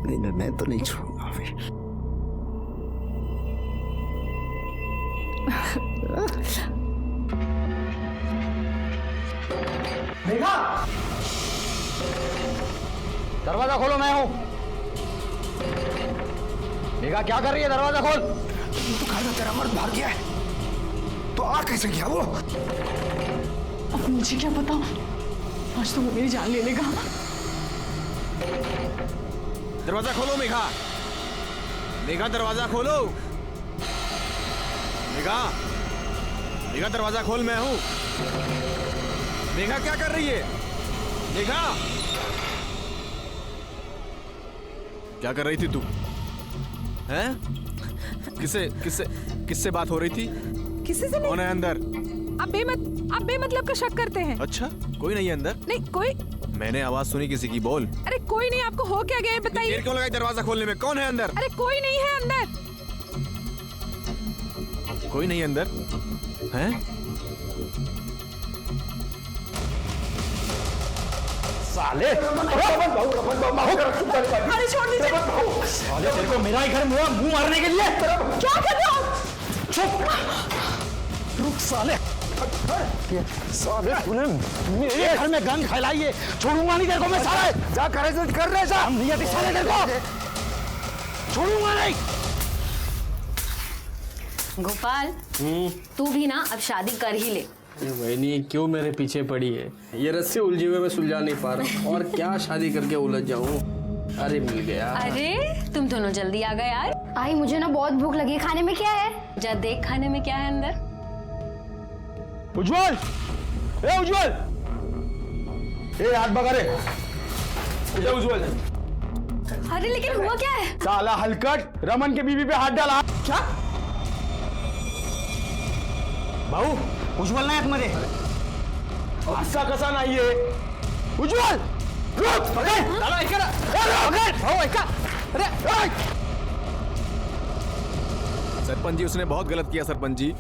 नहीं, मैं तो नहीं छोड़ूंगा फिर। मेघा, दरवाजा खोलो, मैं हूं। मेघा क्या कर रही है? दरवाजा खोल। तो कहा था तेरा मर्द भाग गया है, तो आ कैसे गया वो? अब मुझे क्या पता, आज तो वो मेरी जान ले लेगा। दरवाजा खोलो मेघा, मेघा दरवाजा खोलो। मेघा, मेघा दरवाजा खोल, मैं हूं। मेघा क्या कर रही है? मेघा क्या कर रही थी तू? हैं? किससे बात हो रही थी? किसी से नहीं। कौन है अंदर? आप बेमतलब का शक करते हैं। अच्छा, कोई नहीं है अंदर? नहीं कोई। मैंने आवाज सुनी किसी की, बोल। अरे कोई नहीं, आपको हो क्या गया बताइए। देर क्यों लगाई दरवाजा खोलने में? कौन है अंदर? अरे कोई नहीं है अंदर। कोई नहीं अंदर? हैं? साले, अरे छोड़ दीजिए। साले तेरे को मेरा ही घर मुंह मारने के लिए? क्या कर रहे हो? चुप, रुक साले। साले तूने मेरे घर में गंद फैलाई है, छोड़ूंगा नहीं तेरे को मैं। साले जा कर रहे जा, हम नहीं आती साले तेरे को छोड़ूंगा नहीं। गोपाल, तू भी ना अब शादी कर ही ले। वही क्यों मेरे पीछे पड़ी है? ये रस्से उलझे हुए मैं सुलझा नहीं पा रहा हूँ, और क्या शादी करके उलझ जाऊँ। अरे मिल गया। अरे तुम दोनों जल्दी आ गए यार। आई मुझे ना बहुत भूख लगी, खाने में क्या है? जा देख खाने में क्या है अंदर। उज्जवल, ए उज्जवल, ए हाथ भगा रे। उज्जवल, अरे लेकिन हुआ क्या है? साला हलकट रमन के बीवी पे हाथ डाला। क्या भाऊ? उज्जवल नाही आतमध्ये, असा कसा नाहीये? उज्जवल रुक, त्याला ऐका ना, भाऊ ऐका। अरे सरपंच जी, उसने बहुत गलत किया सरपंच जी।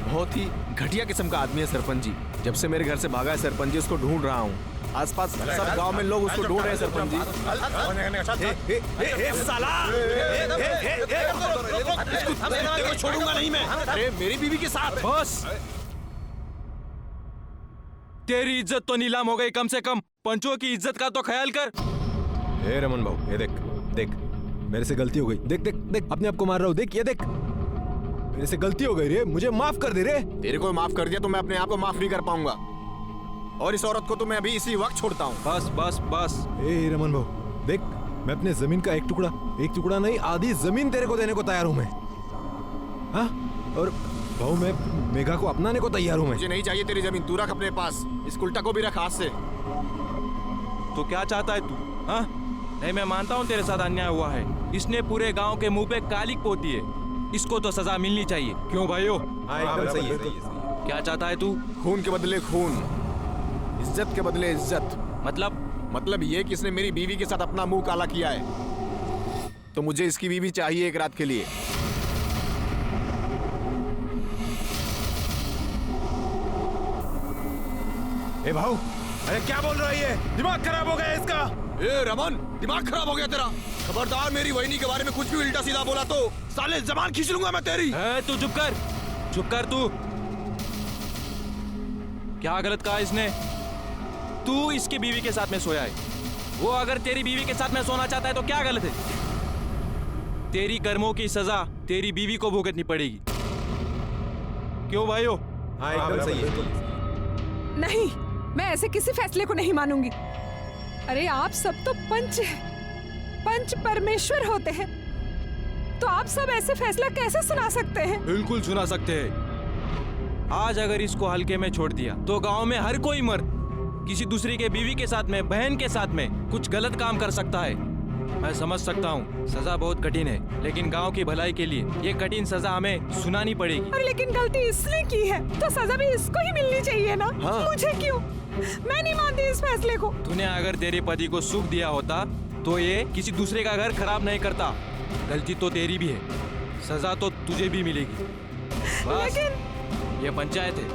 बहुत ही घटिया किस्म का आदमी है सरपंच जी। जब से मेरे घर से भागा है सरपंच जी, उसको ढूंढ रहा हूँ। आसपास सब गांव में लोग उसको ढूंढ रहे हैं सरपंच जी। छोड़ूंगा नहीं मैं। अरे मेरी बीवी के साथ। बस, तेरी इज्जत तो नीलाम हो गई, कम से कम पंचों की इज्जत का तो ख्याल कर। हे रमन भाऊ, ये देख देख, मेरे से गलती हो गई। देख देख देख, अपने आप को मार रहा हूँ। देख ये देख, मेरे से गलती हो गई रे, मुझे माफ कर दे रे। तेरे को माफ कर दिया तो मैं अपने आप को माफ नहीं कर पाऊंगा, और इस औरत को तो मैं अभी इसी वक्त छोड़ता हूँ। बस बस बस। ए रमन भाऊ, देख, मैं अपने जमीन का एक टुकड़ा नहीं, आधी जमीन तेरे को देने को तैयार हूँ मैं। हाँ, और भाऊ मैं मेघा को अपनाने को तैयार हूँ मैं। मुझे नहीं चाहिए तेरी जमीन, तू रख अपने पास। इस उल्टा को भी रख हाथ से। तो क्या चाहता है तू? हाँ, नहीं मैं मानता हूँ तेरे साथ अन्याय हुआ है। इसने पूरे गांव के मुंह पे कालिक पोती है, इसको तो सजा मिलनी चाहिए। क्यों भाइयों? हाँ, सही है। क्या चाहता है तू? खून के बदले खून, इज्जत के बदले इज्जत। मतलब ये कि इसने मेरी बीवी के साथ अपना मुंह काला किया है, तो मुझे इसकी बीवी चाहिए एक रात के लिए। ए भाऊ, अरे क्या बोल रहा है ये? दिमाग खराब हो गया इसका। ए रमन, दिमाग खराब हो गया तेरा? खबरदार मेरी वहिनी के बारे में कुछ भी उल्टा सीधा बोला तो साले जबान खींच लूंगा मैं तेरी। तू चुप कर तू। क्या गलत कहा इसने? तू इसकी बीवी के साथ में सोया है, वो अगर तेरी बीवी के साथ में सोना चाहता है तो क्या गलत है? तेरी कर्मों की सजा तेरी बीवी को भुगतनी पड़ेगी। क्यों भाइयों? हाँ, एकदम सही है। नहीं, मैं ऐसे किसी फैसले को नहीं मानूंगी। अरे आप सब तो पंच परमेश्वर होते हैं, तो आप सब ऐसे फैसला कैसे सुना सकते हैं? बिल्कुल सुना सकते हैं। आज अगर इसको हल्के में छोड़ दिया तो गांव में हर कोई मर्द किसी दूसरी के बीवी के साथ में, बहन के साथ में कुछ गलत काम कर सकता है। मैं समझ सकता हूँ सजा बहुत कठिन है, लेकिन गांव की भलाई के लिए ये कठिन सजा हमें सुनानी पड़ेगी। अरे लेकिन गलती इसने की है तो सजा भी इसको ही मिलनी चाहिए ना। हाँ। मुझे क्यों? मैं नहीं मानती इस फैसले को। तूने अगर तेरे पति को सुख दिया होता तो ये किसी दूसरे का घर खराब नहीं करता। गलती तो तेरी भी है, सजा तो तुझे भी मिलेगी। बस, लेकिन ये पंचायत है,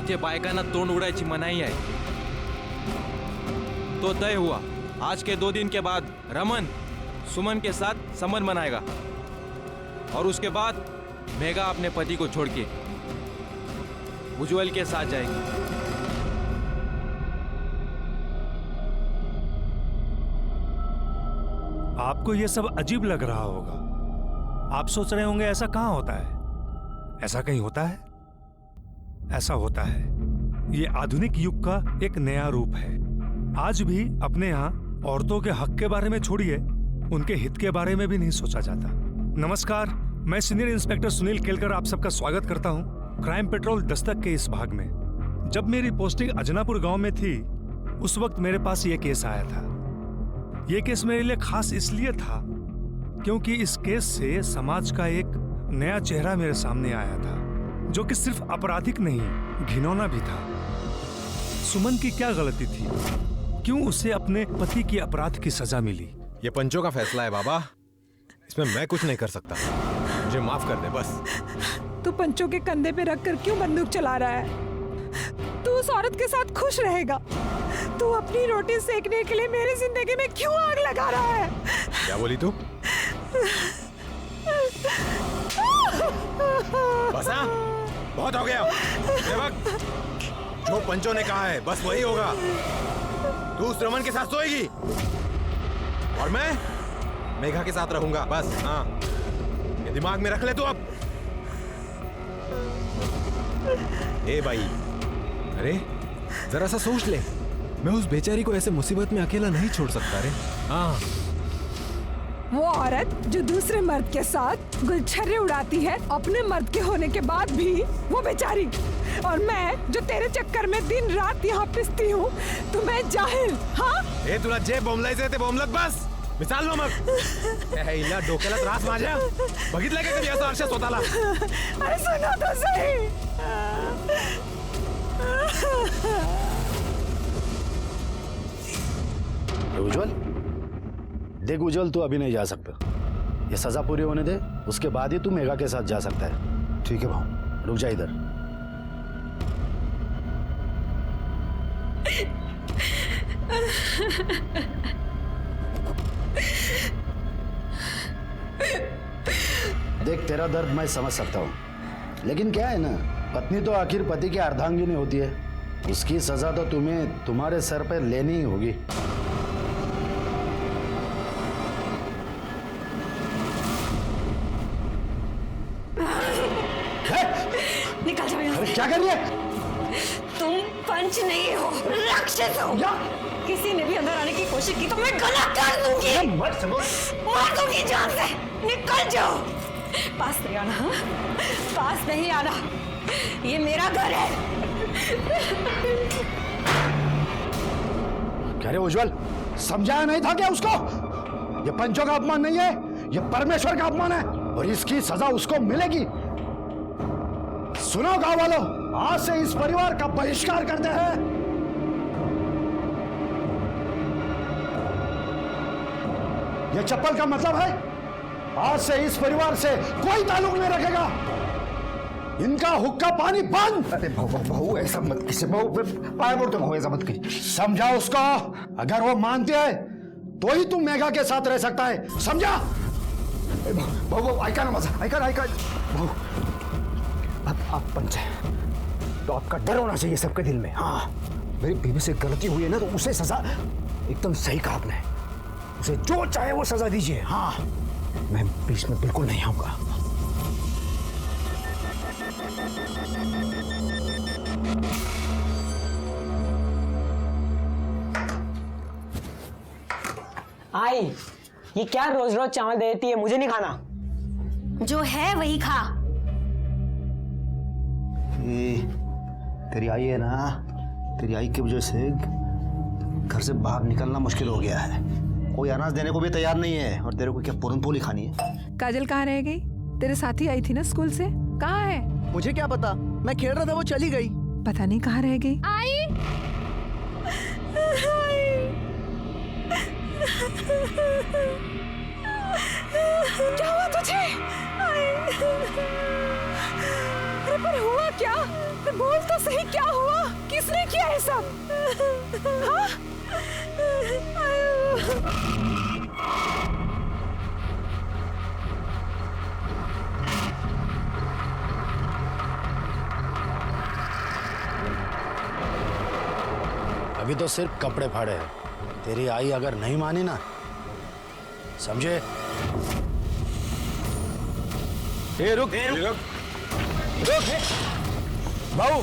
इथे बायकांना तोंड उडायची मनाई आहे। तो तय हुआ, आज के 2 दिन के बाद रमन सुमन के साथ संबंध बनाएगा और उसके बाद मेघा अपने पति को छोड़ के उज्जवल के साथ जाएगी। आपको यह सब अजीब लग रहा होगा। आप सोच रहे होंगे ऐसा कहां होता है? ऐसा कहीं होता है? ऐसा होता है। ये आधुनिक युग का एक नया रूप है। आज भी अपने यहाँ औरतों के हक के बारे में छोड़िए, उनके हित के बारे में भी नहीं सोचा जाता। नमस्कार, मैं सीनियर इंस्पेक्टर सुनील केलकर आप सबका स्वागत करता हूँ क्राइम पेट्रोल दस्तक के इस भाग में। जब मेरी पोस्टिंग अजनापुर गांव में थी, उस वक्त मेरे पास ये केस आया था। ये केस मेरे लिए खास इसलिए था क्योंकि इस केस से समाज का एक नया चेहरा मेरे सामने आया था, जो कि सिर्फ आपराधिक नहीं, घिनौना भी था। सुमन की क्या गलती थी? क्यों उसे अपने पति की अपराध की सजा मिली? ये पंचों का फैसला है बाबा, इसमें मैं कुछ नहीं कर सकता। मुझे माफ कर दे बस। तू पंचों के कंधे पे रखकर क्यों बंदूक चला रहा है? तू उस औरत के साथ खुश रहेगा? तू अपनी रोटी सेकने के लिए मेरी जिंदगी में क्यों आग लगा रहा है? क्या बोली तू? बस हाँ, बहुत हो गया। सेवक, जो पंचों ने कहा है बस वही होगा। तू उस रमन के साथ सोएगी और मैं मेघा के साथ रहूंगा, बस। हाँ, ये दिमाग में रख ले तू अब। ए भाई, अरे जरा सा सोच ले, मैं उस बेचारी को ऐसे मुसीबत में अकेला नहीं छोड़ सकता रे। हाँ, वो औरत जो दूसरे मर्द के साथ गुलछर्रे उड़ाती है अपने मर्द के होने के बाद भी, वो बेचारी। और मैं जो तेरे चक्कर में दिन रात यहाँ पिसती हूँ, तो मैं जाहिल। हाँ, ए तुला जे बोंबलायचे ते बोंबलत बस, मिसाल ना मग। हिला डोक्याला त्रास माझ्या, बघितलं का कधी असं आरशात स्वतःला? अरे सुनो तो सही। उज्जवल, देख उज्जवल, तू अभी नहीं जा सकता। ये सजा पूरी होने दे, उसके बाद ही तू मेघा के साथ जा सकता है। ठीक है भाऊ, रुक जा इधर। देख, तेरा दर्द मैं समझ सकता हूँ, लेकिन क्या है ना, पत्नी तो आखिर पति की अर्धांगिनी होती है। उसकी सजा तो तुम्हें तुम्हारे सर पे लेनी ही होगी। निकल जाओ यहाँ से। क्या कर रही है? तुम पंच नहीं हो, राक्षस हो। किसी ने भी अंदर आने की कोशिश की तो मैं गला काट दूंगी, मार दूंगी जान से। निकल जाओ, पास नहीं आना। हाँ? पास नहीं आना, ये मेरा घर है। क्या रे उज्जवल, समझाया नहीं था क्या उसको? ये पंचों का अपमान नहीं है, ये परमेश्वर का अपमान है और इसकी सजा उसको मिलेगी। सुनो गांव वालों, आज से इस परिवार का बहिष्कार करते हैं। यह चप्पल का मतलब है, आज से इस परिवार से कोई ताल्लुक नहीं रखेगा। इनका हुक्का पानी बंद। अरे भाऊ ऐसा मत कीजिए भाऊ, पाया पड़ता हूँ, ऐसा मत कीजिए। समझा उसको, अगर वो मानते है तो ही तुम मेघा के साथ रह सकता है, समझा? भाऊ ऐका ना माझा, ऐका भाऊ, अब आप पंच हैं तो आपका डर होना चाहिए सबके दिल में। हाँ, मेरी बीवी से गलती हुई है ना, तो उसे सजा, एकदम सही कहा आपने, उसे जो चाहे वो सजा दीजिए। हाँ, मैं बीच में बिल्कुल नहीं आऊंगा। आई, ये क्या रोज रोज चावल देती है? मुझे नहीं खाना। जो है वही खा। तेरी आई है ना, तेरी आई की वजह से घर से बाहर निकलना मुश्किल हो गया है। कोई अनाज देने को भी तैयार नहीं है, और तेरे को क्या पूरन पोली खानी है? काजल कहाँ रह गई? तेरे साथी आई थी ना स्कूल से, कहाँ है? मुझे क्या पता, मैं खेल रहा था, वो चली गई। पता नहीं कहाँ रह गई। आई, क्या हुआ तुझे? अरे पर हुआ क्या? बोल तो सही, क्या हुआ? किसने किया है सब? हाँ? अभी तो सिर्फ कपड़े फाड़े हैं। तेरी आई अगर नहीं मानी ना, समझे? रुक बाबू,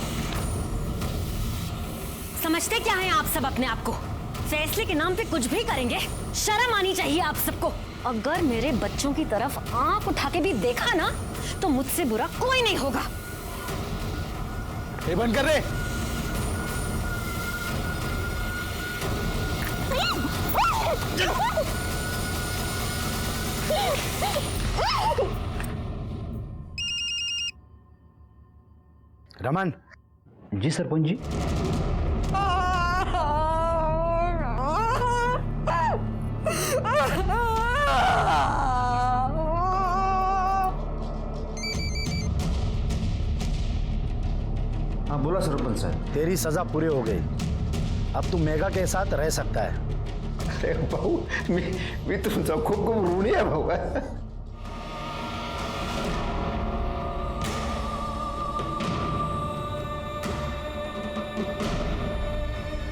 समझते क्या हैं आप सब अपने आप को? फैसले के नाम पे कुछ भी करेंगे? शर्म आनी चाहिए आप सबको। अगर मेरे बच्चों की तरफ आंख उठा के भी देखा ना तो मुझसे बुरा कोई नहीं होगा। ये बंद कर दे। रमन जी, सरपंच जी। हाँ बोला सरपंच साहब। तेरी सजा पूरी हो गई, अब तू मेघा के साथ रह सकता है। अरे भाऊ, मी तुमचा खूप खूप ऋणी आहे भाऊ।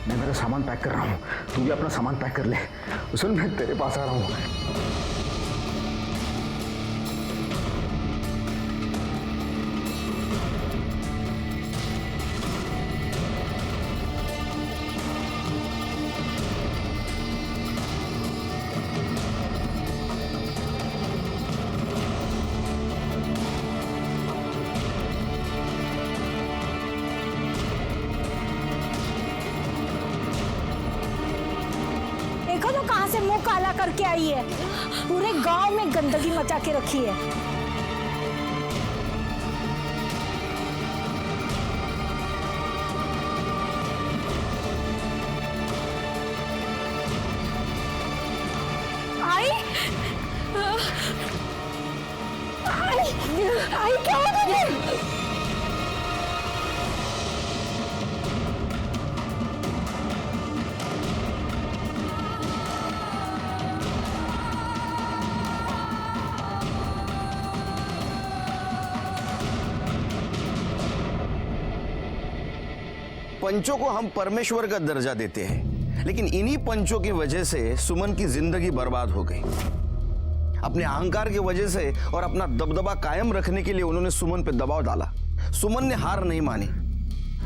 मैं मेरा सामान पैक कर रहा हूँ, तू भी अपना सामान पैक कर ले। सुन, मैं तेरे पास आ रहा हूँ। देखो तो कहां से मुंह काला करके आई है। पूरे गांव में गंदगी मचा के रखी है। आई क्या हो गया? पंचों को हम परमेश्वर का दर्जा देते हैं, लेकिन इन्हीं पंचों की वजह से सुमन की जिंदगी बर्बाद हो गई। अपने अहंकार की वजह से और अपना दबदबा कायम रखने के लिए उन्होंने सुमन पर दबाव डाला। सुमन ने हार नहीं मानी।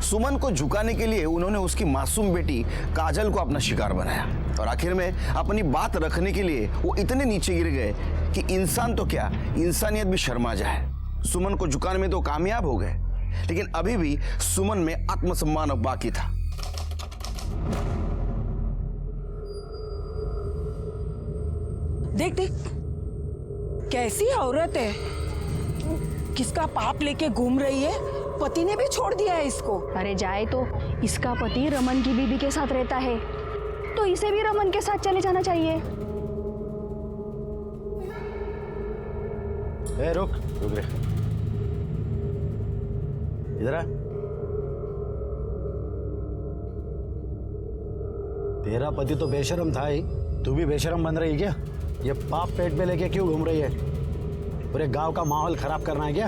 सुमन को झुकाने के लिए उन्होंने उसकी मासूम बेटी काजल को अपना शिकार बनाया, और आखिर में अपनी बात रखने के लिए वो इतने नीचे गिर गए कि इंसान तो क्या, इंसानियत भी शर्मा जाए। सुमन को झुकाने में तो कामयाब हो गए, लेकिन अभी भी सुमन में आत्मसम्मान अब बाकी था। देख देख कैसी औरत है, किसका पाप लेके घूम रही है। पति ने भी छोड़ दिया है इसको। अरे जाए तो, इसका पति रमन की बीवी के साथ रहता है, तो इसे भी रमन के साथ चले जाना चाहिए। रुक रे, इधर आ। तेरा पति तो बेशरम था ही, तू भी बेशरम बन रही है क्या? ये पाप पेट पे लेके क्यों घूम रही है? पूरे गांव का माहौल खराब करना है क्या?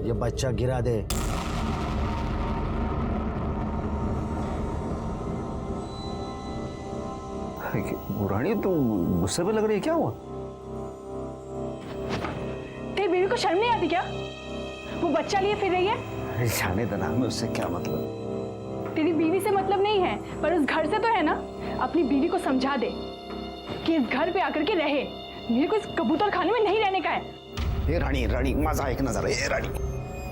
ये बच्चा गिरा दे। रानी, तू गुस्से में लग रही है, क्या हुआ? तेरी बीवी को शर्म नहीं आती क्या? वो बच्चा लिए फिर रही है। अरे जाने देना, हमें उससे क्या मतलब। तेरी बीवी से मतलब नहीं है, पर उस घर से तो है ना। अपनी बीवी को समझा दे कि इस घर पे आकर के रहे। मेरे को इस कबूतर खाने में नहीं रहने का है। ये रानी, रानी मजा एक नजर है। ये रानी,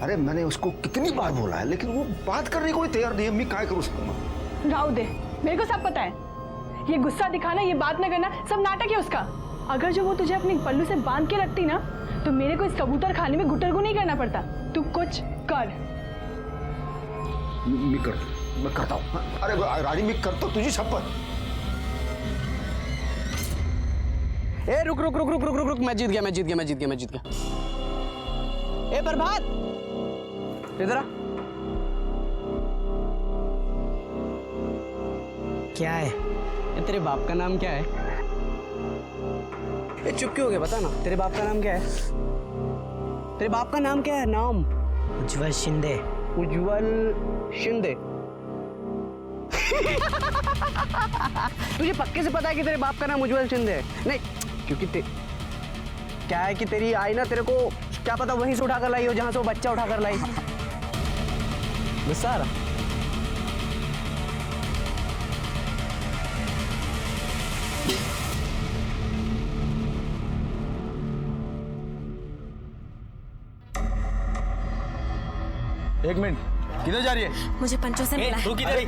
अरे मैंने उसको कितनी बार बोला है, लेकिन वो बात करने को तैयार नहीं है। मैं क्या करूँ उसको? राव दे, मेरे को सब पता है। ये गुस्सा दिखाना, ये बात न करना, सब नाटक है उसका। अगर जो वो तुझे अपने पल्लू से बांध के रखती ना, तो मेरे को इस कबूतर खाने में गुटरगु नहीं करना पड़ता। तू कुछ कर। मैं करता हूँ। अरे रानी, मैं करता हूँ, तुझी शपथ। ए रुक रुक रुक रुक रुक रुक रुक, मैं जीत गया। ए प्रभात, इधर आ। क्या है ये? तेरे बाप का नाम क्या है? ए चुप क्यों हो गया? बता ना, तेरे बाप का नाम क्या है? तेरे बाप का नाम क्या है? नाम? उज्जवल शिंदे। उज्जवल शिंदे। तुझे पक्के से पता है कि तेरे बाप का नाम उज्जवल शिंदे है? नहीं, क्योंकि क्या है कि तेरी आई ना, तेरे को क्या पता वहीं से उठाकर लाई हो जहां से वो बच्चा उठाकर लाई। गुस्सा आ रहा? एक मिनट, किधर जा रही है? मुझे पंचों से मिला है। तू किधर?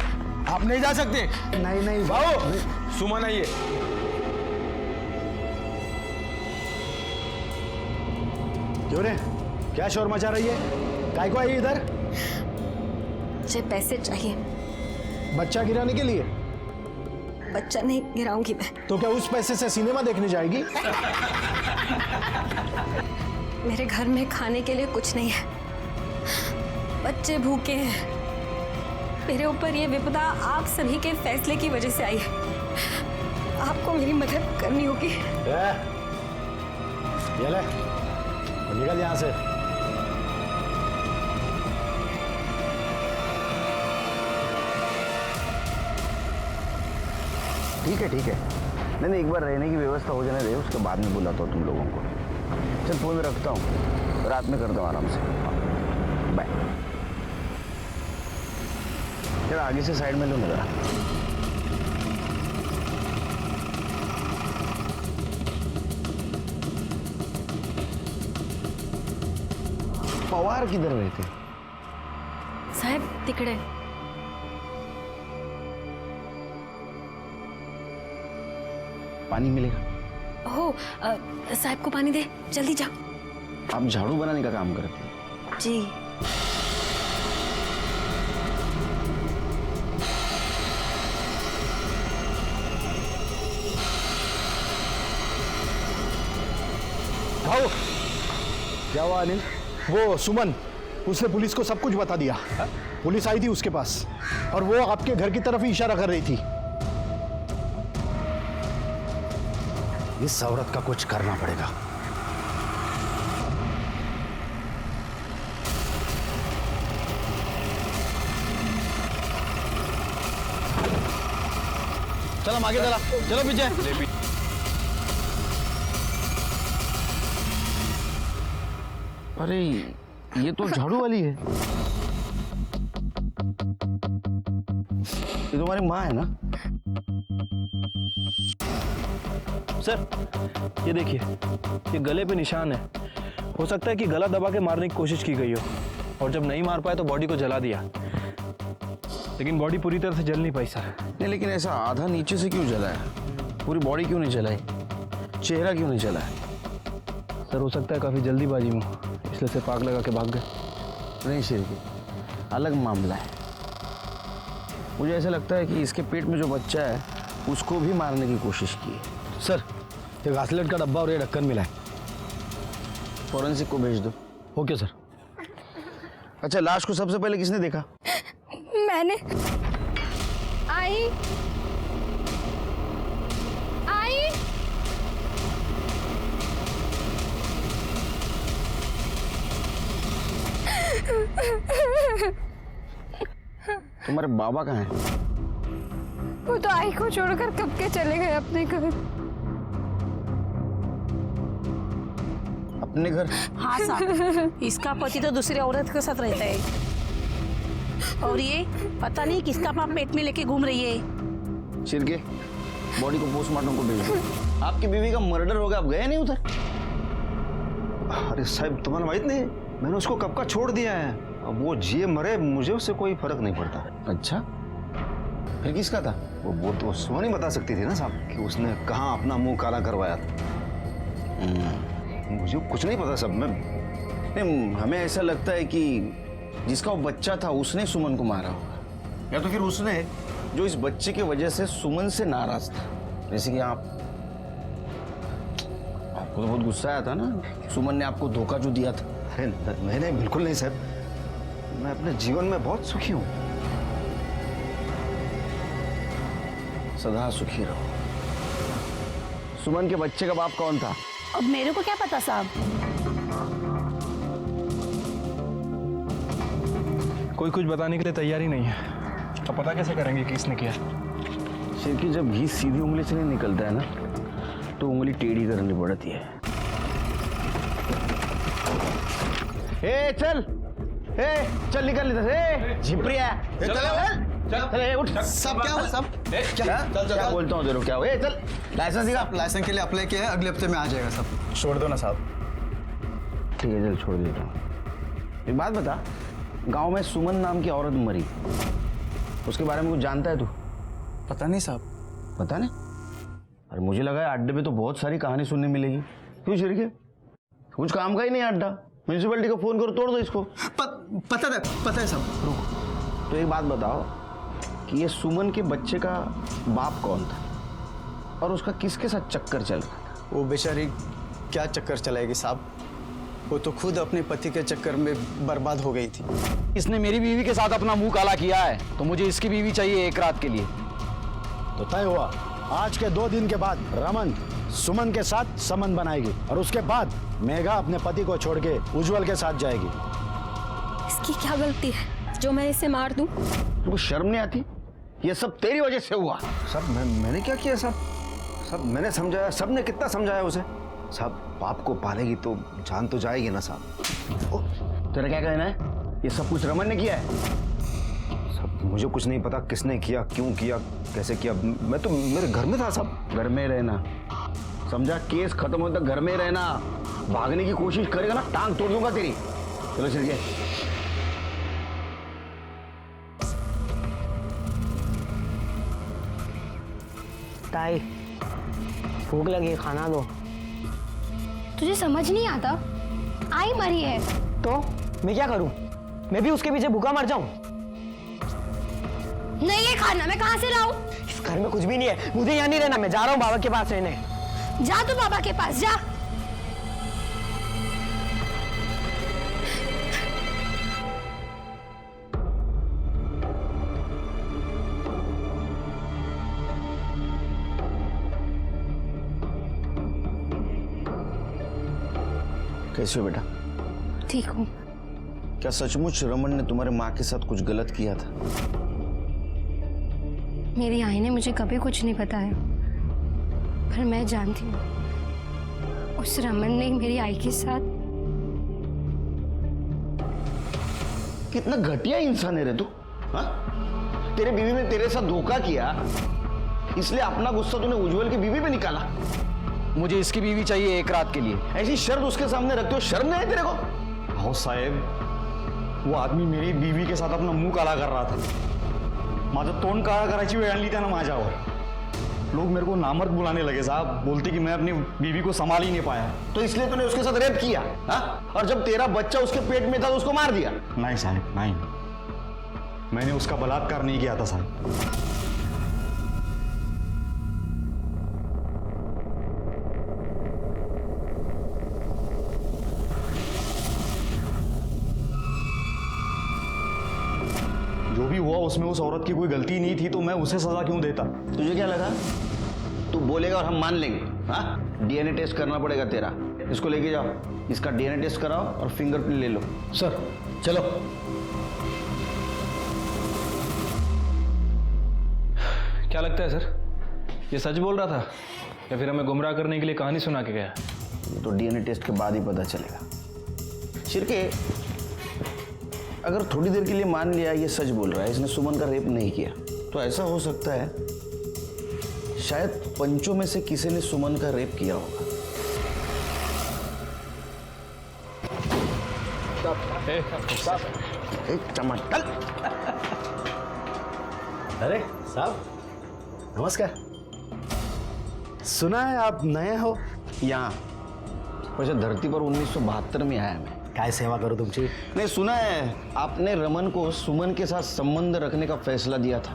आप नहीं जा सकते। नहीं नहीं भाऊ, सुमन आई है। क्यों रे, क्या शोर मचा रही है? काय को आई इधर? मुझे पैसे चाहिए। बच्चा गिराने के लिए? बच्चा नहीं गिराऊंगी मैं। तो क्या उस पैसे से सिनेमा देखने जाएगी? मेरे घर में खाने के लिए कुछ नहीं है, बच्चे भूखे हैं। मेरे ऊपर ये विपदा आप सभी के फैसले की वजह से आई है। आपको मेरी मदद करनी होगी। ये ले, निकल यहाँ से। ठीक है, ठीक है। नहीं, एक बार रहने की व्यवस्था हो जाने दे, उसके बाद में बुलाता हूँ तुम लोगों को। चल, फोन में रखता हूँ, रात में करता हूँ आराम से। बाय। चल, आगे से साइड में लो मेरा। पवार किधर रहते? साहब तिकड़े। पानी मिलेगा? हो साहब को पानी दे, जल्दी जाओ। आप झाड़ू बनाने का काम करते हैं? जी। भाऊ, क्या हुआ अनिल? वो सुमन, उसने पुलिस को सब कुछ बता दिया। पुलिस आई थी उसके पास और वो आपके घर की तरफ ही इशारा कर रही थी। इस औरत का कुछ करना पड़ेगा। चलो आगे, चला चलो पीछे। अरे ये तो झाड़ू वाली है। ये तुम्हारी माँ है ना? सर, ये देखिए, ये गले पे निशान है। हो सकता है कि गला दबा के मारने की कोशिश की गई हो और जब नहीं मार पाए तो बॉडी को जला दिया, लेकिन बॉडी पूरी तरह से जल नहीं पाई सर। नहीं, लेकिन ऐसा आधा नीचे से क्यों जलाया? पूरी बॉडी क्यों नहीं जलाई? चेहरा क्यों नहीं जलाया? सर, हो सकता है काफ़ी जल्दीबाजी में, इसलिए से पाग लगा के भाग गए। नहीं शिरकी, अलग मामला है। मुझे ऐसा लगता है कि इसके पेट में जो बच्चा है उसको भी मारने की कोशिश की है। सर, ये घासलेट का डब्बा और ये ढक्कन मिला है, फॉरेंसिक को भेज दो। Okay sir. अच्छा, लाश को सबसे पहले किसने देखा? मैंने। आई आई तुम्हारे बाबा कहाँ हैं? वो तो आई को छोड़कर कब के चले गए अपने घर। अपने घर? हाँ साहब, इसका पति तो दूसरी औरत के साथ रहता है और ये पता नहीं किसका पाप पेट में लेके घूम रही है। शिरके, बॉडी को पोस्टमार्टम को भेज दो। आपकी बीवी का मर्डर हो गया, आप गए नहीं उधर? अरे साहब, तुम्हारा माहित नहीं, मैंने उसको कब का छोड़ दिया है। अब वो जिए मरे, मुझे उससे कोई फर्क नहीं पड़ता। अच्छा, फिर किसका था? वो तो सुमन ही बता सकती थी ना साहब कि उसने कहाँ अपना मुंह काला करवाया था। मुझे कुछ नहीं पता सब। नहीं, हमें ऐसा लगता है कि जिसका वो बच्चा था उसने सुमन को मारा होगा, या तो फिर उसने जो इस बच्चे की वजह से सुमन से नाराज था। जैसे कि आपको तो बहुत गुस्सा आया था ना, सुमन ने आपको धोखा जो दिया था। अरे नहीं, बिल्कुल नहीं साहब, मैं अपने जीवन में बहुत सुखी हूँ। सदा सुखी रहो। सुमन के बच्चे का बाप कौन था? अब मेरे को क्या पता साहब। कोई कुछ बताने के लिए तैयार ही नहीं है। तो पता कैसे करेंगे कि किसने किया? सिर की जब घी सीधी उंगली से नहीं निकलता है ना, तो उंगली टेढ़ी करनी पड़ती है। ए चल, चल निकल इधर से, झिपरिया। चल उठ। सब क्या हुआ सब? क्या बोलता हूँ तेरे को, क्या हुआ? चल लाइसेंस दिखा। लाइसेंस के लिए अप्लाई किया है, अगले हफ्ते में आ जाएगा सब। छोड़ दो ना साहब। ठीक है चल छोड़ देता हूँ। एक बात बता, गांव में सुमन नाम की औरत मरी, उसके बारे में कुछ जानता है तू? पता नहीं साहब। पता नहीं? अरे मुझे लगा है अड्डे पे तो बहुत सारी कहानी सुनने मिलेगी। क्यों छिड़के? कुछ काम का ही नहीं अड्डा। म्यूनसिपैलिटी को फोन करो, तोड़ दो इसको। पता है साहब। रुक, तो एक बात बताओ कि ये सुमन के बच्चे का बाप कौन था और उसका किसके साथ चक्कर चल रहा था? वो बेचारी क्या चक्कर चलाएगी साहब, वो तो खुद अपने पति के चक्कर में बर्बाद हो गई थी। इसने मेरी बीवी के साथ अपना मुंह काला किया है, तो मुझे इसकी बीवी चाहिए एक रात के लिए। तो तय हुआ, आज के 2 दिन के बाद रमन सुमन के साथ संबंध बनाएगी और उसके बाद मेघा अपने पति को छोड़ के उज्जवल के साथ जाएगी। इसकी क्या गलती है जो मैं इसे मार दूं? तुमको शर्म नहीं आती? ये सब तेरी वजह से हुआ। सब मैंने क्या किया साहब? सब मैंने समझाया, सबने कितना समझाया उसे। साहब बाप को पालेगी तो जान तो जाएगी ना साहब। तेरा क्या कहना है? ये सब कुछ रमन ने किया है? सब मुझे कुछ नहीं पता किसने किया, क्यों किया, कैसे किया। मैं तो मेरे घर में था साहब। घर में रहना समझा? केस खत्म होने तक घर में रहना। भागने की कोशिश करेगा ना, टांग तोड़ दूंगा तेरी। चलो चल के। ताई भूख लगी, खाना दो। तुझे समझ नहीं आता? आई मरी है तो मैं क्या करूं? मैं भी उसके पीछे भूखा मर जाऊं? नहीं है खाना, मैं कहाँ से लाऊं? इस घर में कुछ भी नहीं है, मुझे यहाँ नहीं रहना। मैं जा रहा हूँ बाबा के पास रहने। जा तू बाबा के पास जा। कैसे हो बेटा? ठीक हूँ। क्या सचमुच रमन ने तुम्हारे माँ के साथ कुछ गलत किया था? मेरी आई ने मुझे कभी कुछ नहीं बताया, पर मैं जानती हूँ उस रमन ने मेरी आई के साथ। कितना घटिया इंसान है रे तू, हाँ? तेरे बीवी ने तेरे साथ धोखा किया, इसलिए अपना गुस्सा तूने उज्जवल की बीवी पे निकाला। मुझे इसकी बीवी चाहिए एक रात के लिए, ऐसी शर्त उसके सामने रखते हो, शर्म नहीं है तेरे को? आओ साहेब, वो आदमी मेरी बीवी के साथ अपना मुंह काला कर रहा था। माझं तोंड काळा करायची वेळ आणली त्यानं माझ्यावर। लोग मेरे को नामर्द बुलाने लगे साहब, बोलते कि मैं अपनी बीवी को संभाल ही नहीं पाया। तो इसलिए तूने उसके साथ रेप किया, हाँ? और जब तेरा बच्चा उसके पेट में था तो उसको मार दिया? नहीं साहब, नहीं, मैंने उसका बलात्कार नहीं किया था साहब। जो भी हुआ उसमें उस औरत की कोई गलती नहीं थी, तो मैं उसे सजा क्यों देता? तुझे क्या लगा तू बोलेगा और हम मान लेंगे? हाँ, डीएनए टेस्ट करना पड़ेगा तेरा। इसको लेके जाओ, इसका डीएनए टेस्ट कराओ और फिंगरप्रिंट ले लो। सर चलो। क्या लगता है सर, ये सच बोल रहा था या फिर हमें गुमराह करने के लिए कहानी सुना के गया? ये तो डीएनए टेस्ट के बाद ही पता चलेगा। शिरके, अगर थोड़ी देर के लिए मान लिया ये सच बोल रहा है, इसने सुमन का रेप नहीं किया, तो ऐसा हो सकता है शायद पंचों में से किसी ने सुमन का रेप किया होगा। चमत्कार। अरे साहब नमस्कार। सुना है आप नए हो यहाँ? वैसे धरती पर 1972 में आया मैं। काय सेवा करूं तुमची? नहीं, सुना है आपने रमन को सुमन के साथ संबंध रखने का फैसला दिया था,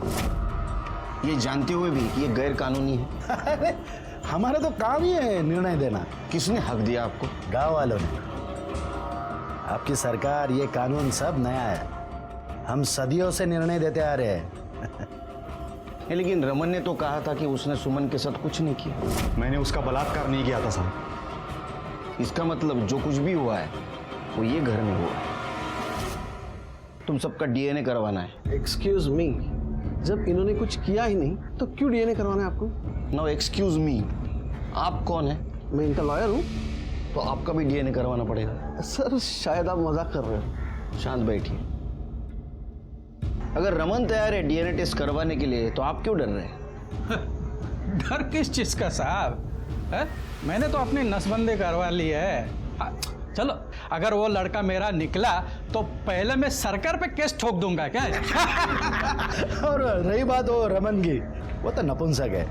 ये जानते हुए भी कि ये गैर कानूनी है। अरे हमारा तो काम ही है निर्णय देना। किसने हक दिया आपको? गांव वालों ने। आपकी सरकार, ये कानून सब नया है, हम सदियों से निर्णय देते आ रहे हैं। लेकिन रमन ने तो कहा था कि उसने सुमन के साथ कुछ नहीं किया। मैंने उसका बलात्कार नहीं किया था साहब। इसका मतलब जो कुछ भी हुआ है वो ये घर में हुआ है। तुम सबका डीएनए करवाना है। एक्सक्यूज मी, जब इन्होंने कुछ किया ही नहीं तो क्यों डीएनए करवाना है आपको? नाउ एक्सक्यूज मी, आप कौन है? मैं इनका लॉयर हूँ। तो आपका भी डीएनए करवाना पड़ेगा। सर शायद आप मजाक कर रहे हो। शांत बैठिए। अगर रमन तैयार है डीएनए टेस्ट करवाने के लिए तो आप क्यों डर रहे हैं? डर किस चीज का साहब है? मैंने तो अपनी नसबंदी करवा ली है। चलो अगर वो लड़का मेरा निकला तो पहले मैं सरकार पे केस ठोक दूंगा क्या? और रही बात वो रमन की, वो तो नपुंसक है।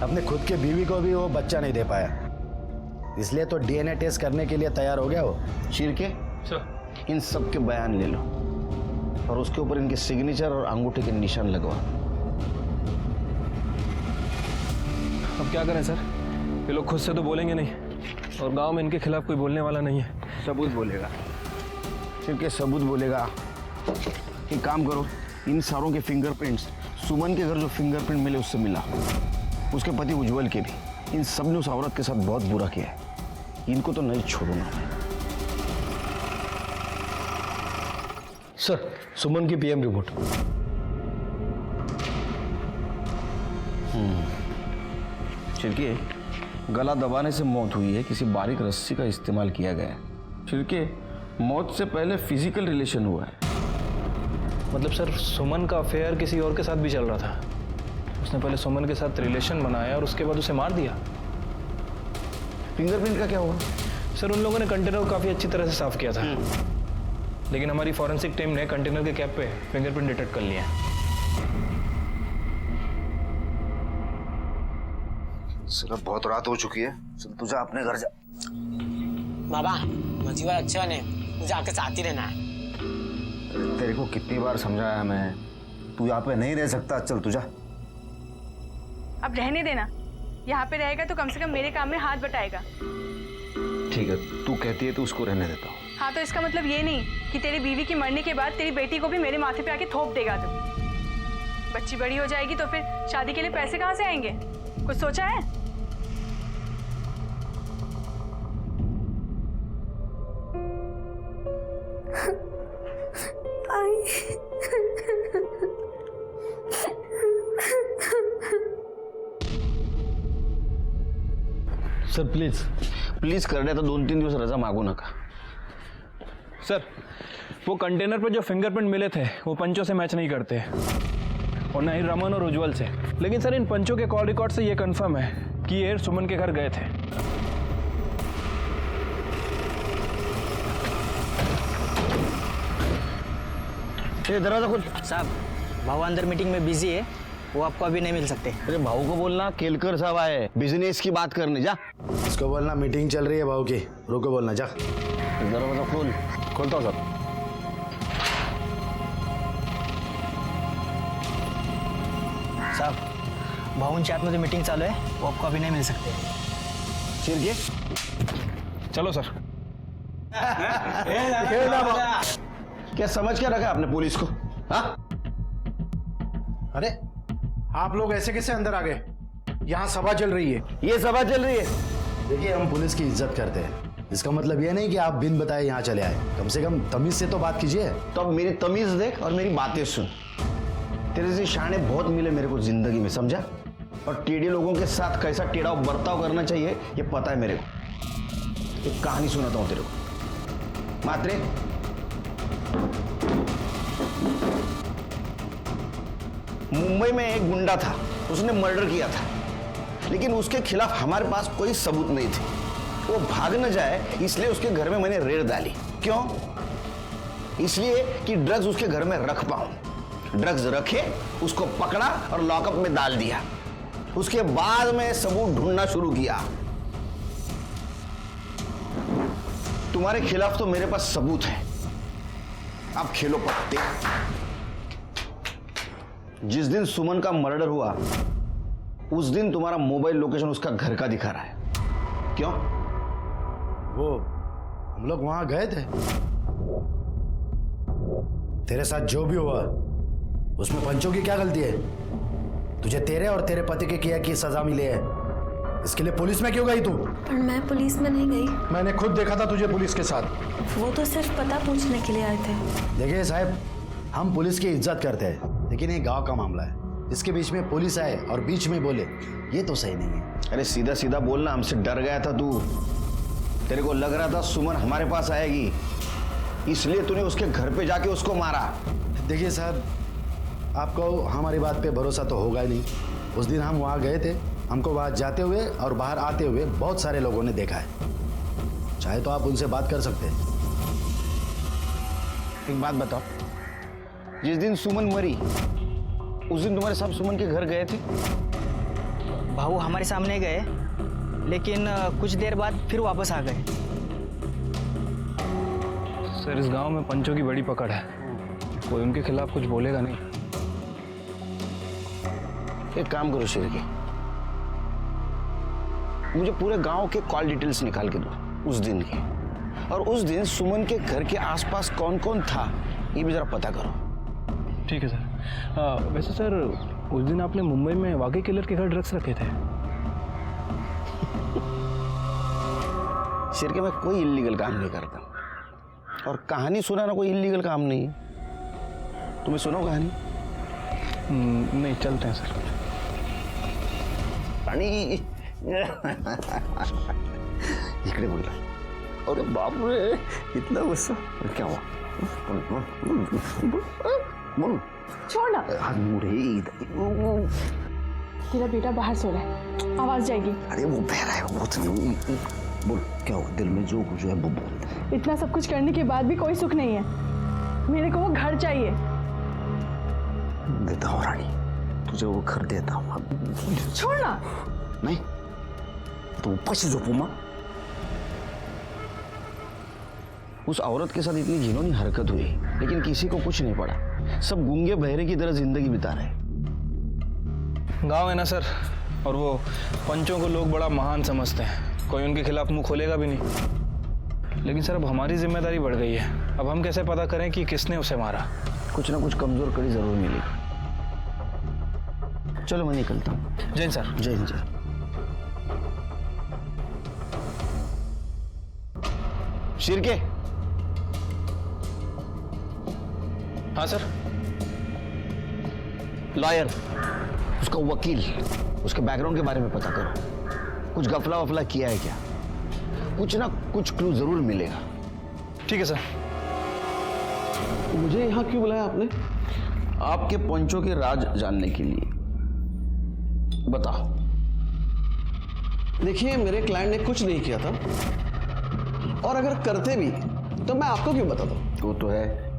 अपने खुद के बीवी को भी वो बच्चा नहीं दे पाया, इसलिए तो डीएनए टेस्ट करने के लिए तैयार हो गया वो। शिरके, इन सब के बयान ले लो और उसके ऊपर इनके सिग्नेचर और अंगूठे के निशान लगवा। अब क्या करें सर? ये लोग खुद से तो बोलेंगे नहीं और गांव में इनके खिलाफ कोई बोलने वाला नहीं है। सबूत बोलेगा। शिरके सबूत बोलेगा। एक काम करो, इन सारों के फिंगरप्रिंट्स सुमन के घर जो फिंगरप्रिंट मिले उससे मिला, उसके पति उज्जवल के भी। इन सब ने उस औरत के साथ बहुत बुरा किया है, इनको तो नहीं छोड़ूंगा मैं। सर, सुमन की पीएम रिपोर्ट। छिड़के, गला दबाने से मौत हुई है, किसी बारीक रस्सी का इस्तेमाल किया गया है। छिड़के, मौत से पहले फिजिकल रिलेशन हुआ है। मतलब सर सुमन का अफेयर किसी और के साथ भी चल रहा था? उसने पहले सुमन के साथ रिलेशन बनाया और उसके बाद उसे मार दिया। फिंगरप्रिंट का क्या हुआ? सर उन लोगों ने कंटेनर को काफ़ी अच्छी तरह से साफ किया था, लेकिन हमारी फॉरेंसिक टीम ने कंटेनर के कैप पे फिंगरप्रिंट डिटेक्ट कर लिया है। सिर्फ बहुत रात हो चुकी है, चल तू जा अपने घर जा। बाबा मजीवा अच्छा ने मुझे आपके साथ ही रहना है। तेरे को कितनी बार समझाया मैं, तू यहाँ पे नहीं रह सकता, चल तू जा। अब रहने देना, यहाँ पे रहेगा तो कम से कम मेरे काम में हाथ बटाएगा। ठीक है, तू कहती है तो उसको रहने देता हूँ। हाँ तो इसका मतलब ये नहीं कि तेरी बीवी की मरने के बाद तेरी बेटी को भी मेरे माथे पे आके थोप देगा तू। बच्ची बड़ी हो जाएगी तो फिर शादी के लिए पैसे कहाँ से आएंगे? कुछ सोचा है? सर प्लीज कर रहे तो 2-3 दिवस रजा मांगू नका। सर वो कंटेनर पर जो फिंगरप्रिंट मिले थे वो पंचों से मैच नहीं करते और ना ही रमन और उज्जवल से। लेकिन सर इन पंचों के कॉल रिकॉर्ड से ये कंफर्म है कि ये सुमन के घर गए थे। ये दरवाजा खोल। साहब भाऊ अंदर मीटिंग में बिजी है, वो आपको अभी नहीं मिल सकते। अरे भाऊ को बोलना केलकर साहब आए बिजनेस की बात करने। जा इसको बोलना मीटिंग चल रही है भाऊ की, रुको बोलना। जा दरवाजा खोल। खोलता हूँ सर। साहब भाऊंच्या आतमध्ये मीटिंग चालू है, वो आपको अभी नहीं मिल सकते। चिरके चलो सर। क्या समझ क्या रखा आपने पुलिस को? हाँ अरे आप लोग ऐसे कैसे अंदर आ गए? यहाँ सभा चल रही है। ये सभा चल रही है। देखिए हम पुलिस की इज्जत करते हैं, इसका मतलब ये नहीं कि आप बिन बताए यहाँ चले आए। कम से कम तमीज से तो बात कीजिए। तो अब मेरी तमीज देख और मेरी बातें सुन। तेरे से शाने बहुत मिले मेरे को जिंदगी में, समझा? और टेढ़े लोगों के साथ कैसा टेढ़ा बर्ताव करना चाहिए ये पता है मेरे को। एक कहानी सुनाता हूँ तेरे को। मात्रे मुंबई में एक गुंडा था, उसने मर्डर किया था, लेकिन उसके खिलाफ हमारे पास कोई सबूत नहीं थे। वो भाग न जाए इसलिए उसके घर में मैंने रेड डाली। क्यों? इसलिए कि ड्रग्स उसके घर में रख पाऊं। ड्रग्स रखे, उसको पकड़ा और लॉकअप में डाल दिया। उसके बाद में सबूत ढूंढना शुरू किया। तुम्हारे खिलाफ तो मेरे पास सबूत है, अब खेलो पत्ते। जिस दिन सुमन का मर्डर हुआ उस दिन तुम्हारा मोबाइल लोकेशन उसका घर का दिखा रहा है। क्यों? वो हम लोग वहां गए थे। तेरे साथ जो भी हुआ उसमें पंचों की क्या गलती है? तुझे तेरे और तेरे पति के किया की सजा मिली है, इसके लिए पुलिस में क्यों गई तू? पर मैं पुलिस में नहीं गई। मैंने खुद देखा था तुझे पुलिस के साथ। वो तो सिर्फ पता पूछने के लिए आए थे। देखिए साहब, हम पुलिस की इज्जत करते हैं, लेकिन ये गांव का मामला है, इसके बीच में पुलिस आए और बीच में बोले, ये तो सही नहीं है। अरे सीधा सीधा बोलना, हमसे डर गया था तू। तेरे को लग रहा था सुमन हमारे पास आएगी, इसलिए तूने उसके घर पे जाके उसको मारा। देखिए साहब, आपको हमारी बात पे भरोसा तो होगा ही नहीं। उस दिन हम वहाँ गए थे, हमको वहाँ जाते हुए और बाहर आते हुए बहुत सारे लोगों ने देखा है। चाहे तो आप उनसे बात कर सकते हैं। एक बात बताओ, जिस दिन सुमन मरी उस दिन तुम्हारे साहब सुमन के घर गए थे? भाऊ हमारे सामने गए, लेकिन कुछ देर बाद फिर वापस आ गए। सर इस गांव में पंचों की बड़ी पकड़ है, कोई उनके खिलाफ कुछ बोलेगा नहीं। एक काम करो शेर के, मुझे पूरे गांव के कॉल डिटेल्स निकाल के दो उस दिन के, और उस दिन सुमन के घर के आसपास कौन कौन था ये भी जरा पता करो। ठीक है सर। वैसे सर उस दिन आपने मुंबई में वाकई किलर के घर ड्रग्स रखे थे? शेर के मैं कोई इल्लीगल काम नहीं करता, और कहानी सुनाना कोई इल्लीगल काम नहीं है। तुम्हें सुनाओ कहानी? नहीं, चलते हैं सर। पानी इकडे बोल रहा। अरे बाप रे, इतना गुस्सा, क्या हुआ? बोल। छोड़ ना। हाथ मुड़े। तेरा बेटा बाहर सो रहा है, आवाज जाएगी। अरे वो बह रहा है, वो बोल क्या हुआ? दिल में जो कुछ है वो बोल। इतना सब कुछ करने के बाद भी कोई सुख नहीं है। मेरे को वो घर चाहिए। देता हूँ रानी, तुझे वो घर देता हूँ। छोड़ ना। नहीं तो ऊपर से झोंकू माँ। उस औरत के साथ इतनी घिनौनी हरकत हुई, लेकिन किसी को कुछ नहीं पड़ा। सब गूंगे बहरे की तरह जिंदगी बिता रहे। गांव है ना सर, और वो पंचों को लोग बड़ा महान समझते हैं, कोई उनके खिलाफ मुंह खोलेगा भी नहीं। लेकिन सर अब हमारी जिम्मेदारी बढ़ गई है। अब हम कैसे पता करें कि किसने उसे मारा? कुछ ना कुछ कमजोर कड़ी जरूर मिलेगी। चलो मैं निकलता हूँ। जय हिंद सर। जय हिंद। जय शिरके। हाँ सर। लॉयर, उसका वकील, उसके बैकग्राउंड के बारे में पता करो। कुछ गफला वफला किया है क्या? कुछ ना कुछ क्लू जरूर मिलेगा। ठीक है सर। मुझे यहाँ क्यों बुलाया आपने? आपके पंचों के राज जानने के लिए। बताओ। देखिए, मेरे क्लाइंट ने कुछ नहीं किया था, और अगर करते भी तो मैं आपको क्यों बताता? वो तो है,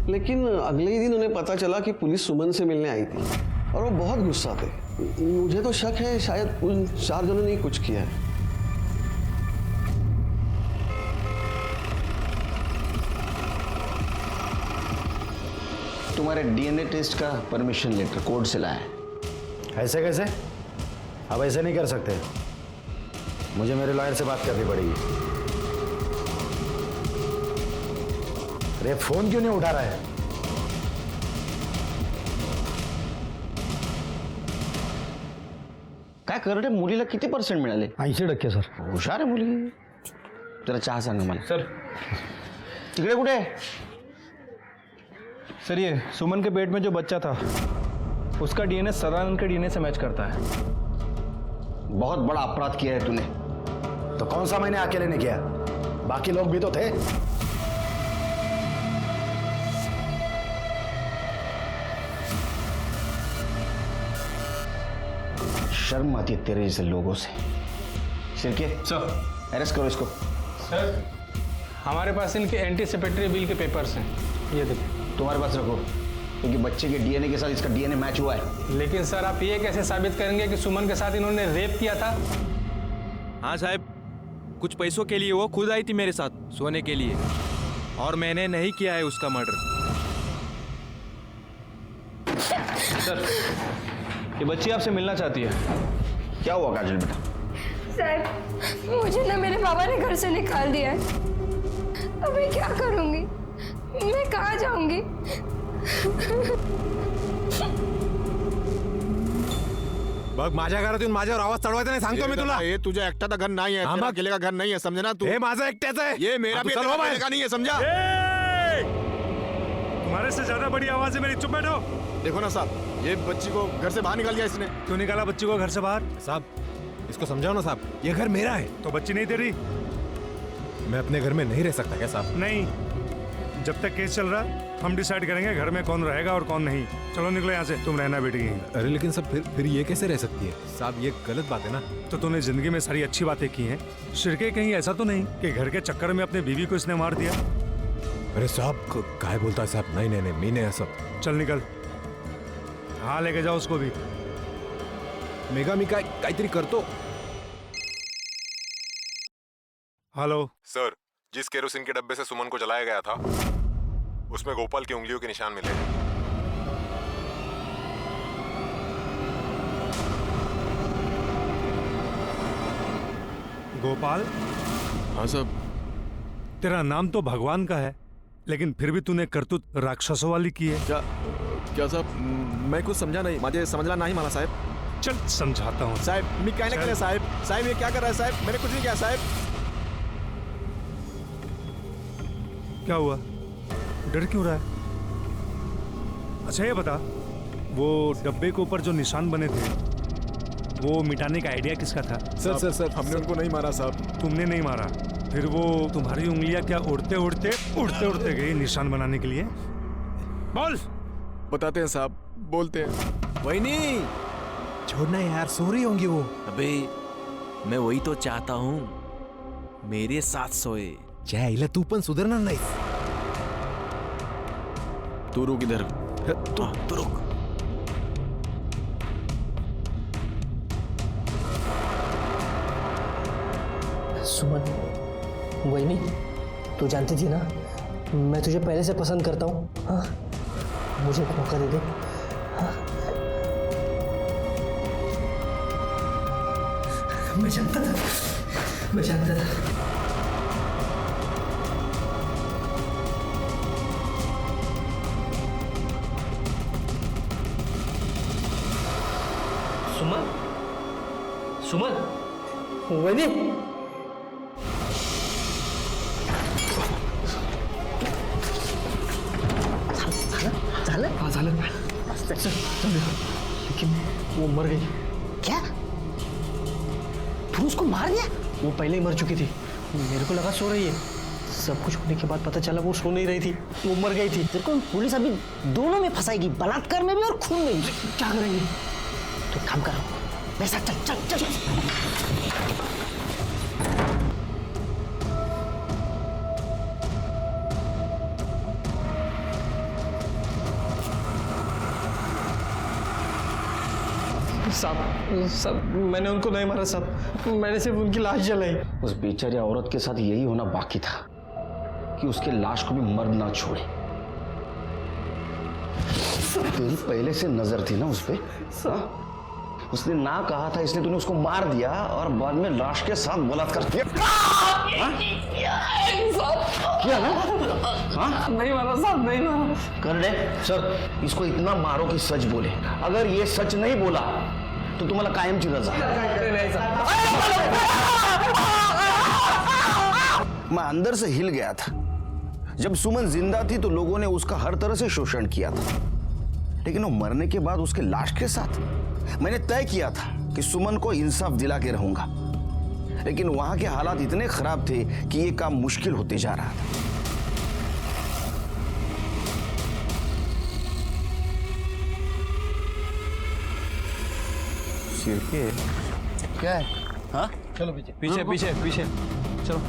लेकिन अगले ही दिन उन्हें पता चला कि पुलिस सुमन से मिलने आई थी, और वो बहुत गुस्सा थे। मुझे तो शक है शायद उन 4 जनों ने कुछ किया है। तुम्हारे डीएनए टेस्ट का परमिशन लेटर कोर्ट से लाया है। ऐसे कैसे? अब ऐसे नहीं कर सकते, मुझे मेरे लॉयर से बात करनी पड़ेगी। अरे फोन क्यों नहीं उठा रहा है? काय करडे, मुलीला किती % मिळाले? 80% सर। हुशार आहे मुली। जरा चहा सांगा मला। सर तिकडे कुठे? सर ये सुमन के पेट में जो बच्चा था उसका डीएनए सदानंद के डीएनए से मैच करता है। बहुत बड़ा अपराध किया है तूने। तो कौन सा मैंने अकेले ने किया? बाकी लोग भी तो थे। शर्म आती है तेरे जैसे लोगों से। शिरके, सर अरेस्ट करो इसको। सर हमारे पास इनके एंटीसिपेटरी बिल के पेपर्स हैं, ये देखिए। तुम्हारे पास रखो, क्योंकि बच्चे के डीएनए के साथ इसका डीएनए मैच हुआ है। लेकिन सर आप ये कैसे साबित करेंगे कि सुमन के साथ इन्होंने रेप किया था? हाँ साहब, कुछ पैसों के लिए वो खुद आई थी मेरे साथ सोने के लिए, और मैंने नहीं किया है उसका मर्डर। सर ये बच्ची आपसे मिलना चाहती है। क्या हुआ काजल बेटा? सर, मुझे ना मेरे बाबा ने घर से निकाल दिया है। अब मैं क्या करूंगी? मैं कहाँ जाऊंगी? बघ, माझ्या घरात येऊन माझ्यावर आवाज चढवायचा नाही, सांगतो मी तुला। हे तुझ्या एकट्याचं घर नाही आहे, तेरा अकेले का घर नहीं है, समझे ना तू? हे माझं एकट्याचं आहे। ये मेरा भी चलो अकेले का नहीं है, समझा? तुम्हारे तुम्हारे से ज्यादा बड़ी आवाज है मेरी, चुप बैठो। देखो ना साहब, ये बच्ची को घर से बाहर निकाल दिया इसने। क्यों निकाला बच्ची को घर से बाहर? साहब इसको समझाओ ना साहब, ये घर मेरा है। तो बच्ची नहीं तेरी? मैं अपने घर में नहीं रह सकता क्या साहब? नहीं, जब तक केस चल रहा हम डिसाइड करेंगे घर में कौन रहेगा और कौन नहीं। चलो निकलो यहाँ से, तुम रहना बेटी यहीं। अरे लेकिन सब फिर ये कैसे रह सकती है साहब? ये गलत बात है ना। तो तूने जिंदगी में सारी अच्छी बातें की हैं, शिरके कहीं ऐसा तो नहीं कि घर के चक्कर में अपने बीवी को इसने मार दिया? अरे साहब काय बोलता है साहब? नहीं नहीं नहीं, मीने है सब। चल निकल, हाँ लेके जाओ उसको भी। मेगा मी काहीतरी करतो। हेलो सर, जिस केरोसिन के डब्बे से सुमन को जलाया गया था उसमें गोपाल की उंगलियों के निशान मिले। गोपाल? हाँ साहब। तेरा नाम तो भगवान का है, लेकिन फिर भी तूने करतूत राक्षसों वाली की है। क्या साहब, मैं कुछ समझा नहीं, मुझे समझना नहीं माना साहब। चल समझाता हूँ साहब। मैं क्या नहीं कर रहा साहब? साहब ये क्या कर रहा है साहब? मैंने कुछ नहीं किया साहब। क्या हुआ, डर क्यों रहा है? अच्छा ये बता, वो डब्बे के ऊपर जो निशान बने थे वो मिटाने का आइडिया किसका था? सर हमने उनको नहीं मारा साहब। तुमने नहीं मारा? फिर वो तुम्हारी उंगलियां क्या उड़ते उड़ते गई निशान बनाने के लिए? बोल। बताते हैं साहब, बोलते हैं। वही नहीं, छोड़ना यार, सो रही होंगी वो। अबे मैं वही तो चाहता हूँ, मेरे साथ सोए। चाहे तू पण सुधारणार नाही। तू रुक इधर। तू रुक। सुमन, वही नहीं, तू जानती थी ना मैं तुझे पहले से पसंद करता हूँ। हाँ, मुझे एक मौका दे दे। हाँ? मैं जानता था। सुमन, वही नहीं। झालं। लेकिन वो मर गई। क्या? तू उसको मार दिया? वो पहले ही मर चुकी थी, मेरे को लगा सो रही है। सब कुछ होने के बाद पता चला वो सो नहीं रही थी, वो मर गई थी। तेरे को पुलिस अभी दोनों में फंसाएगी, बलात्कार में भी और खून में भी। क्या करेंगे? तो काम करो, मेरे साथ चल। साहब मैंने उनको नहीं मारा साहब, मैंने सिर्फ उनकी लाश जलाई। उस बेचारी औरत के साथ यही होना बाकी था कि उसके लाश को भी मर्द ना छोड़े। तेरी पहले से नजर थी ना उस पे। उसने ना कहा था इसलिए तूने उसको मार दिया और बाद में लाश के साथ बलात्कार किया। किया ना? हाँ? नहीं मारा साहब, नहीं मारा। कर दे सर, इसको इतना मारो कि सच बोले। अगर ये सच नहीं बोला तो तुम्हाला कायमची रजा। मैं अंदर से हिल गया था। जब सुमन जिंदा थी तो लोगों ने उसका हर तरह से शोषण किया था, लेकिन वो मरने के बाद उसके लाश के साथ मैंने तय किया था कि सुमन को इंसाफ दिला के रहूंगा। लेकिन वहां के हालात इतने खराब थे कि ये काम मुश्किल होते जा रहा था। क्या है? हाँ? चलो पीछे चलो।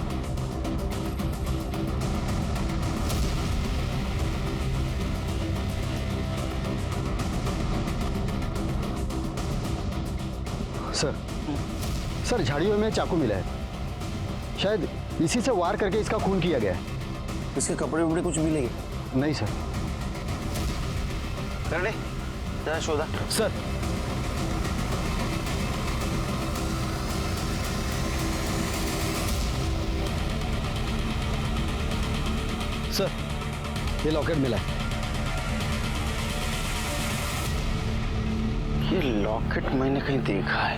सर झाड़ियों में चाकू मिला है, शायद इसी से वार करके इसका खून किया गया है। इसके कपड़े उपड़े कुछ मिलेंगे? नहीं सर। कर ले जरा शोधा। सर ये लॉकेट मिला है। ये लॉकेट मैंने कहीं देखा है।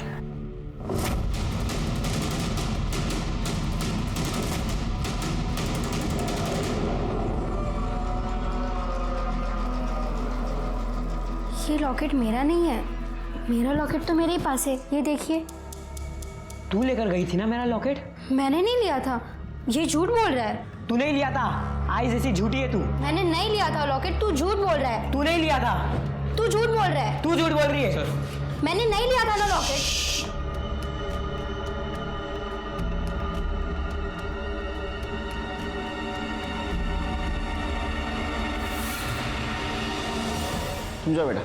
ये लॉकेट मेरा नहीं है। मेरा लॉकेट तो मेरे ही पास है, ये देखिए। तू लेकर गई थी ना मेरा लॉकेट? मैंने नहीं लिया था, ये झूठ बोल रहा है। तू नहीं लिया था, आई जैसी झूठी है तू। मैंने नहीं लिया था लॉकेट, तू झूठ बोल रहा है। तू नहीं लिया था, तू झूठ बोल रहा है। तू झूठ बोल रही है। मैंने नहीं लिया था ना लॉकेट। तुम जाओ बेटा,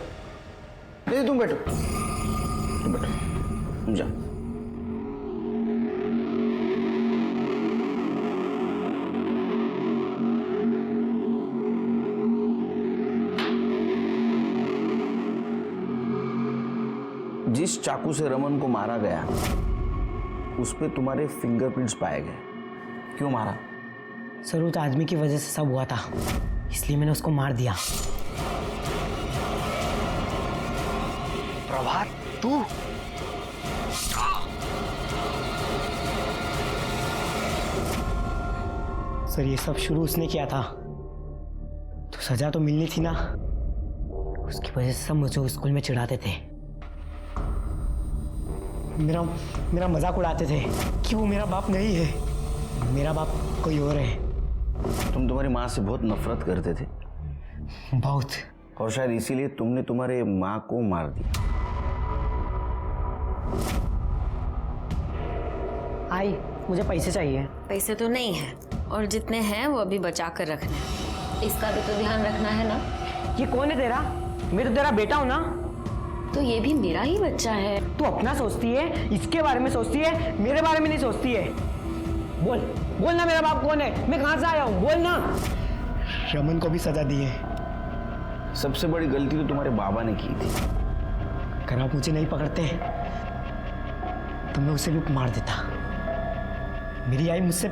नहीं तुम बैठो, तुम बैठो, तुम जाओ। जिस चाकू से रमन को मारा गया उस पे तुम्हारे फिंगरप्रिंट्स पाए गए। क्यों मारा? सर उस आदमी की वजह से सब हुआ था, इसलिए मैंने उसको मार दिया। प्रभात, तू? सर ये सब शुरू उसने किया था, तो सजा तो मिलनी थी ना। उसकी वजह से सब मुझे स्कूल में चिढ़ाते थे, मेरा मजाक उड़ाते थे कि वो मेरा बाप नहीं है, मेरा बाप कोई और है। तुम तुम्हारी माँ से बहुत नफरत करते थे। बहुत। और शायद इसीलिए तुमने तुम्हारे माँ को मार दिया। आई, मुझे पैसे चाहिए। पैसे तो नहीं है, और जितने हैं वो अभी बचा कर रखने हैं। इसका भी तो ध्यान रखना है ना। ये कौन है तेरा? मैं तो तेरा बेटा हूँ ना। तो ये भी मेरा ही बच्चा है। तू अपना सोचती है, इसके बारे में सोचती है, मेरे बारे में नहीं सोचती है। बोल बोल ना, मेरा बाप कौन है, मैं कहाँ से आया हूँ, बोल ना। रमन को भी सजा दी है। सबसे बड़ी गलती तो तुम्हारे बाबा ने की थी। अगर आप मुझे नहीं पकड़ते तो मैं उसे भी मार देता। मेरी आई मुझसे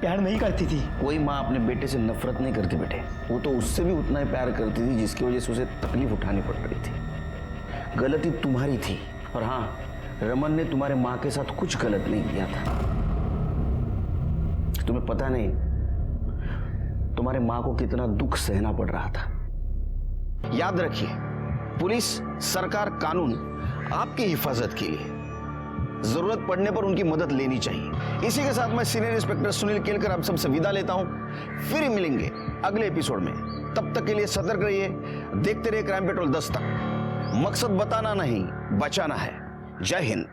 प्यार नहीं करती थी। कोई माँ अपने बेटे से नफरत नहीं करती बेटे, वो तो उससे भी उतना ही प्यार करती थी जिसकी वजह से उसे तकलीफ उठानी पड़ रही थी। गलती तुम्हारी थी, और हाँ, रमन ने तुम्हारे माँ के साथ कुछ गलत नहीं किया था। तुम्हें पता नहीं तुम्हारे माँ को कितना दुख सहना पड़ रहा था। याद रखिए, पुलिस, सरकार, कानून आपकी हिफाजत के लिए, जरूरत पड़ने पर उनकी मदद लेनी चाहिए। इसी के साथ मैं सीनियर इंस्पेक्टर सुनील केलकर आप सबसे विदा लेता हूं। फिर मिलेंगे अगले एपिसोड में। तब तक के लिए सतर्क रहिए, देखते रहिए क्राइम पेट्रोल 10 तक। मकसद बताना नहीं, बचाना है। जय हिंद।